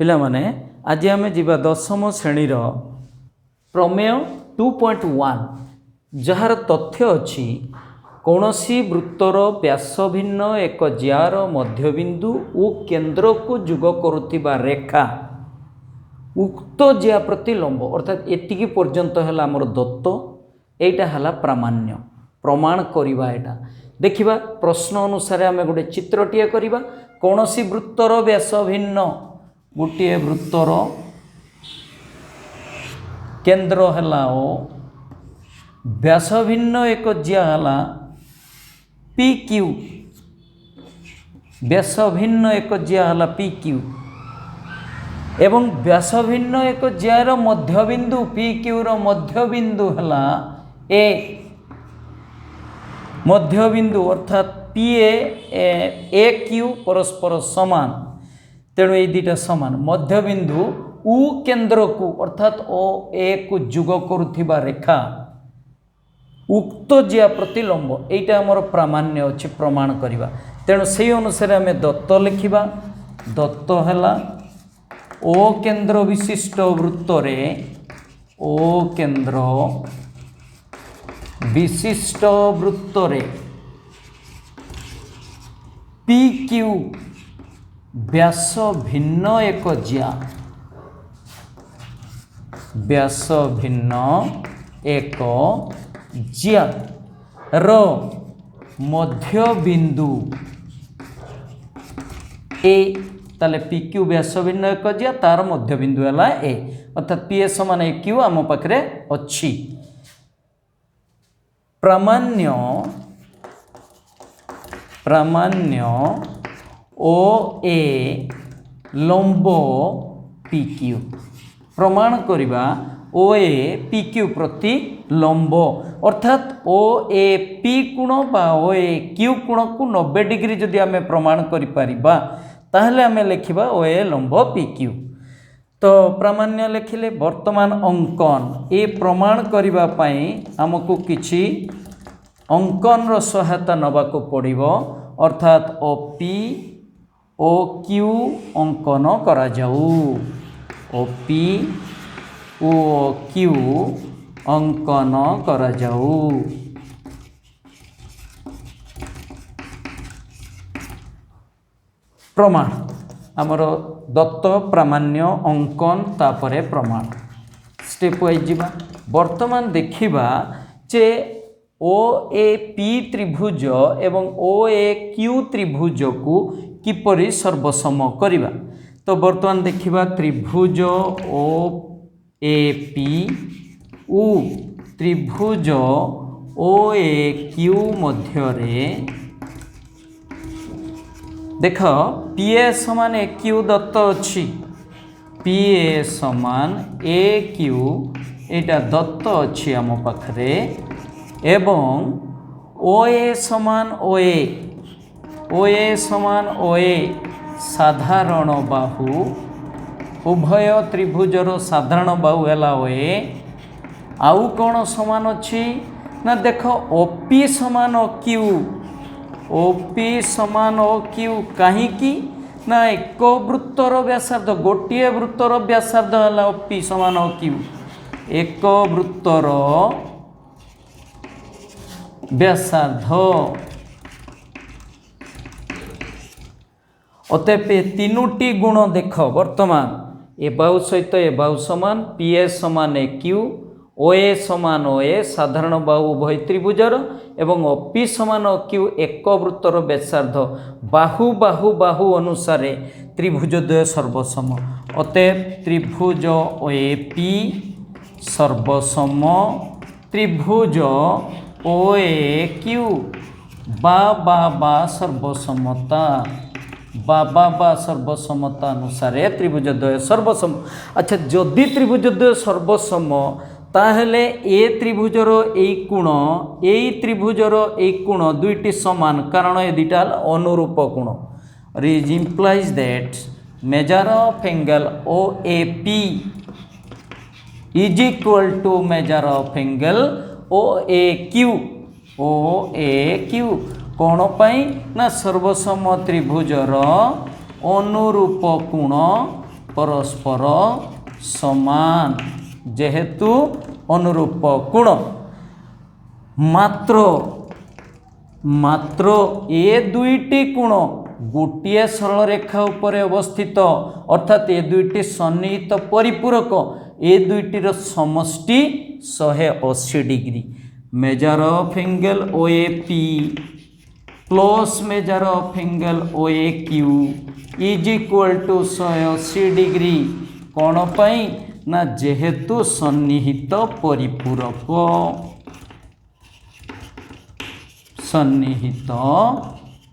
पिला माने आज आम जा दशम श्रेणी प्रमेय 2.1 जार तथ्य अच्छी कौन सी वृत्तर व्यास भिन्न एक जार मध्यबिंदु और केन्द्र को जुग करुवा रेखा उक्त जिया प्रति लंब अर्थात एतिकी पर्यंत है आमर दत्त एटा है प्रामाण्य प्रमाण करवा एटा देखिबा प्रश्न अनुसार आम गोटे चित्रटीए करवा कौन सी वृत्तर व्यास भिन्न गोटे वृत्तर केन्द्र है ओ व्यास भिन्न एक जिया है पी क्यू व्यास भिन्न एक जिया है पी क्यू एवं व्यास भिन्न एक जियार मध्यबिंदु पी क्यूर मध्यबिंदु है ए मध्यबिंदु अर्थात पी ए क्यू परस्पर समान तेणु ये दुटा समान मध्यबिंदु उ केन्द्र को अर्थात ओ ए को जुग करुवा रेखा उक्त जिया प्रति लंब यहीटा आमर प्रामाण्य अच्छी प्रमाण करवा तेणु से अनुसार आम दत्त लिखा दत्त है ओ केन्द्र विशिष्ट वृत्तरे ओ केन्द्र विशिष्ट वृत्तरे पी क्यू व्यास भिन्न एक जिया व्यास भिन्न एक जिया रो मध्य बिंदु ए ताले पी क्यू व्यास भिन्न एक जिया तार मध्य बिंदु है ए अर्थात पी ए समान ए क्यू आम पाखे अच्छी प्रामाण्य प्रामाण्य ओ ए लंब पी क्यू प्रमाण करवा ओ ए पी क्यू प्रति लंब अर्थात ओ ए पी कोण बा ओ ए क्यू कोण को 90 डिग्री जदि आम प्रमाण करिपरिबा ताहले आम लिखिबा ओ ए लंब पी क्यू तो प्रामाण्य लिखिले वर्तमान अंकन ए प्रमाण करिबा पई हमकु किछि अंकन रो सहायता नबाको पड़िबो अर्थात ओ पी ओ क्यू अंकन करा जाऊ ओ पी ओ क्यू अंकन करा जाऊ प्रमाण आमर दत्त प्रामाण्य अंकन तापरे प्रमाण स्टेप वाइज जीवा वर्तमान देखिबा जे ओ ए पी त्रिभुज एवं ओ ए क्यू त्रिभुज को किपरि सर्वसम करिबा तो वर्तमान देखिबा त्रिभुज ओ ए पी उ त्रिभुज ओ ए क्यू मध्यरे देख पी ए समान ए क्यू दत्त अच्छी पी ए समान ए क्यू एटा दत्त अच्छी आम पाखरे एवं ओ ए समान ओ ए समान ओ ए साधारण बाहु उभय त्रिभुजर साधारण बाहु है ओ ए आउ कौन समान अच्छी ना देख ओपी समान ओ क्यू ओपी समान ओ क्यू कहीं ना एक वृत्तर व्यासार्ध गोटे वृत्तर व्यासार्ध है ओपी समान ओ क्यू एक वृत्तर व्यासार्ध अतएव तीनोटी गुण देख वर्तमान ए बाहु सहित ए बाहु समान पी ए समान ए क्यू ओ ए समान ओ ए साधारण बाहु उभय त्रिभुजर एवं ओ पी समान ओ क्यू एक वृत्तर व्यासार्ध बाहु बाहु बाहु अनुसार त्रिभुज द्वय सर्वसम अतएव त्रिभुज ओ ए पी सर्वसम त्रिभुज ओ ए क्यू बा सर्वसमता बा सर्वसमता अनुसार त्रिभुज द्वय सर्वसम अच्छा जदि त्रिभुज द्वय सर्वसम ताहले ए त्रिभुजर ए कोण ए त्रिभुजर ए कोण दुईटी समान कारण ए दुईटा अनुरूप कोण is implies that measure of angle O A P is equal to measure of angle O A Q कौन पाई ना सर्वसम त्रिभुजर अनुरूप कोण परस्पर समान जेहेतु अनुरूप कोण मात्र मात्र ए दुईटी कोण गोटे सरल रेखा उपरे अवस्थित अर्थात ए दुईटी सन्निहित परिपूरक ए दुईटीर समष्टि 180 degree measure of angle OAP plus measure of angle OAQ is equal to 180 degree कौन पाई ना जेहेतु सन्निहित परिपूरक सन्निहित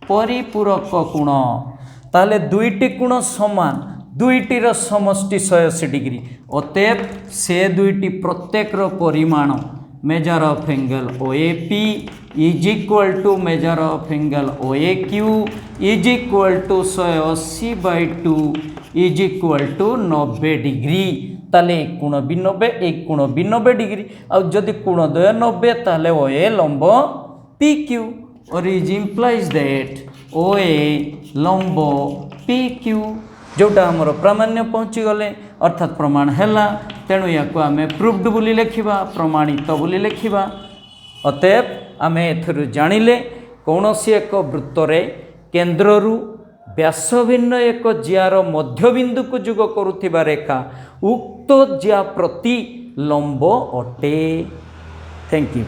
परिपूरक कोण ताले दुईटी कोण समान दुईटीर समष्टि 180 डिग्री अतएव से दुईटी प्रत्येक परिमाण measure of angle OAP is equal to measure of angle OAQ is equal to 180/2 is equal to 90 degree ताले एक कोण भी 90 एक कोण भी 90 डिग्री और जदि कोण द्वय 90 ताले OA लंब PQ और इज इम्प्लाइज दैट OA लंब PQ जोटा आमर प्रामाण्य पहुँची गले अर्थात प्रमाण हैला तेणु या आम प्रूव्ड बोली लिखा प्रमाणित बोली लिखा अतएव आम एथरू जानिले कौनसी एक वृत्तरे केन्द्ररू व्यास भिन्न एक जियार मध्यबिंदु को जुग करुथिबा रेखा उक्त जिया प्रति लंब अटे। Thank you.